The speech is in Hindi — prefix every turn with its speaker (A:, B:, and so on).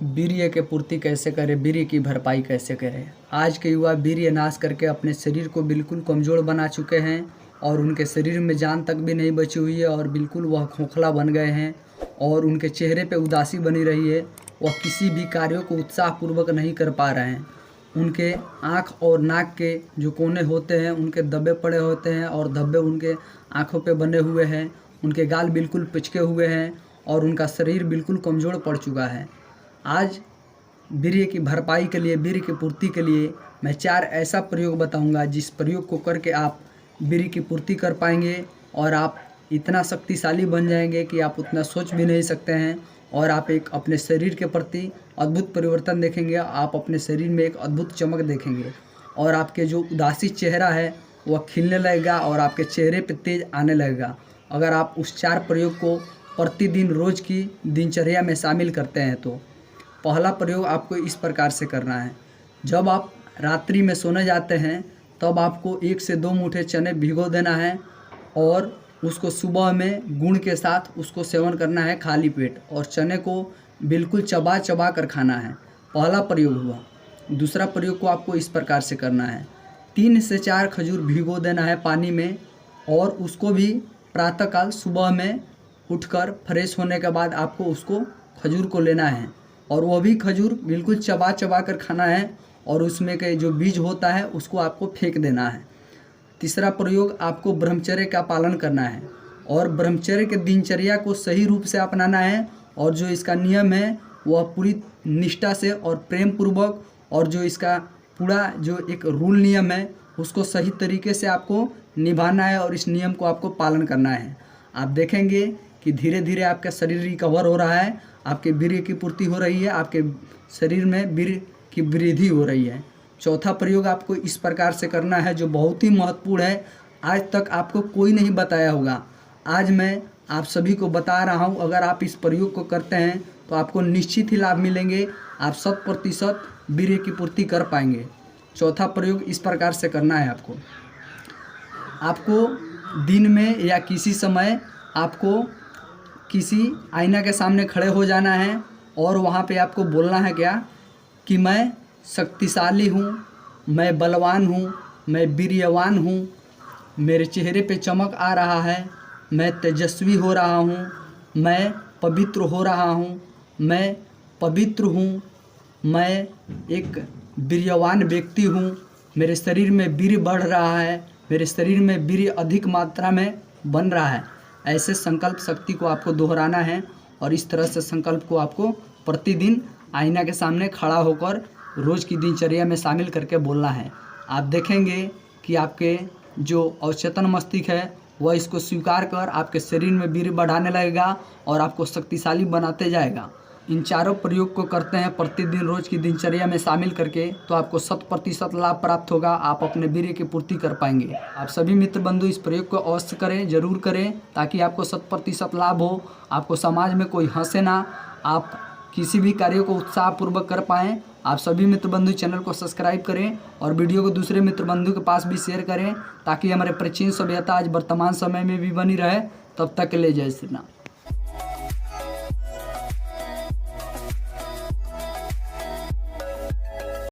A: वीर्य के पूर्ति कैसे करें, वीर्य की भरपाई कैसे करें। आज के युवा वीर्य नाश करके अपने शरीर को बिल्कुल कमज़ोर बना चुके हैं और उनके शरीर में जान तक भी नहीं बची हुई है और बिल्कुल वह खोखला बन गए हैं और उनके चेहरे पे उदासी बनी रही है। वह किसी भी कार्यों को उत्साहपूर्वक नहीं कर पा रहे हैं। उनके आँख और नाक के जो कोने होते हैं उनके धब्बे पड़े होते हैं और धब्बे उनके आँखों पे बने हुए हैं। उनके गाल बिल्कुल पिचके हुए हैं और उनका शरीर बिल्कुल कमज़ोर पड़ चुका है। आज वीर्य की भरपाई के लिए, वीर्य की पूर्ति के लिए मैं 4 ऐसा प्रयोग बताऊंगा जिस प्रयोग को करके आप वीर्य की पूर्ति कर पाएंगे और आप इतना शक्तिशाली बन जाएंगे कि आप उतना सोच भी नहीं सकते हैं और आप एक अपने शरीर के प्रति अद्भुत परिवर्तन देखेंगे। आप अपने शरीर में एक अद्भुत चमक देखेंगे और आपके जो उदासी चेहरा है वह खिलने लगेगा और आपके चेहरे पे तेज आने लगेगा अगर आप उस 4 प्रयोग को प्रतिदिन रोज़ की दिनचर्या में शामिल करते हैं। तो पहला प्रयोग आपको इस प्रकार से करना है। जब आप रात्रि में सोने जाते हैं तब आपको 1 से 2 मुट्ठी चने भिगो देना है और उसको सुबह में गुड़ के साथ उसको सेवन करना है खाली पेट और चने को बिल्कुल चबा चबा कर खाना है। पहला प्रयोग हुआ। दूसरा प्रयोग को आपको इस प्रकार से करना है। 3 से 4 खजूर भिगो देना है पानी में और उसको भी प्रातःकाल सुबह में उठकर फ्रेश होने के बाद आपको उसको खजूर को लेना है और वह भी खजूर बिल्कुल चबा चबा कर खाना है और उसमें के जो बीज होता है उसको आपको फेंक देना है। तीसरा प्रयोग आपको ब्रह्मचर्य का पालन करना है और ब्रह्मचर्य के दिनचर्या को सही रूप से अपनाना है और जो इसका नियम है वह पूरी निष्ठा से और प्रेम पूर्वक और जो इसका पूरा जो एक रूल नियम है उसको सही तरीके से आपको निभाना है और इस नियम को आपको पालन करना है। आप देखेंगे कि धीरे धीरे आपका शरीर रिकवर हो रहा है, आपके वीर्य की पूर्ति हो रही है, आपके शरीर में वीर्य की वृद्धि हो रही है। चौथा प्रयोग आपको इस प्रकार से करना है जो बहुत ही महत्वपूर्ण है। आज तक आपको कोई नहीं बताया होगा, आज मैं आप सभी को बता रहा हूँ। अगर आप इस प्रयोग को करते हैं तो आपको निश्चित ही लाभ मिलेंगे, आप 100% वीर्य की पूर्ति कर पाएंगे। चौथा प्रयोग इस प्रकार से करना है। आपको दिन में या किसी समय आपको किसी आईना के सामने खड़े हो जाना है और वहाँ पे आपको बोलना है क्या कि मैं शक्तिशाली हूँ, मैं बलवान हूँ, मैं वीर्यवान हूँ, मेरे चेहरे पे चमक आ रहा है, मैं तेजस्वी हो रहा हूँ, मैं पवित्र हो रहा हूँ, मैं पवित्र हूँ, मैं एक वीर्यवान व्यक्ति हूँ, मेरे शरीर में वीर्य बढ़ रहा है, मेरे शरीर में वीर्य अधिक मात्रा में बन रहा है। ऐसे संकल्प शक्ति को आपको दोहराना है और इस तरह से संकल्प को आपको प्रतिदिन आईना के सामने खड़ा होकर रोज़ की दिनचर्या में शामिल करके बोलना है। आप देखेंगे कि आपके जो अवचेतन मस्तिष्क है वह इसको स्वीकार कर आपके शरीर में वीर्य बढ़ाने लगेगा और आपको शक्तिशाली बनाते जाएगा। इन चारों प्रयोग को करते हैं प्रतिदिन रोज़ की दिनचर्या में शामिल करके तो आपको 100% लाभ प्राप्त होगा, आप अपने वीर्य की पूर्ति कर पाएंगे। आप सभी मित्र बंधु इस प्रयोग को अवश्य करें, जरूर करें ताकि आपको 100% लाभ हो, आपको समाज में कोई हंसे ना, आप किसी भी कार्य को उत्साहपूर्वक कर पाएँ। आप सभी मित्र बंधु चैनल को सब्सक्राइब करें और वीडियो को दूसरे मित्र बंधु के पास भी शेयर करें ताकि हमारे प्राचीन सभ्यता आज वर्तमान समय में भी बनी रहे। तब तक के लिए जय श्री राम।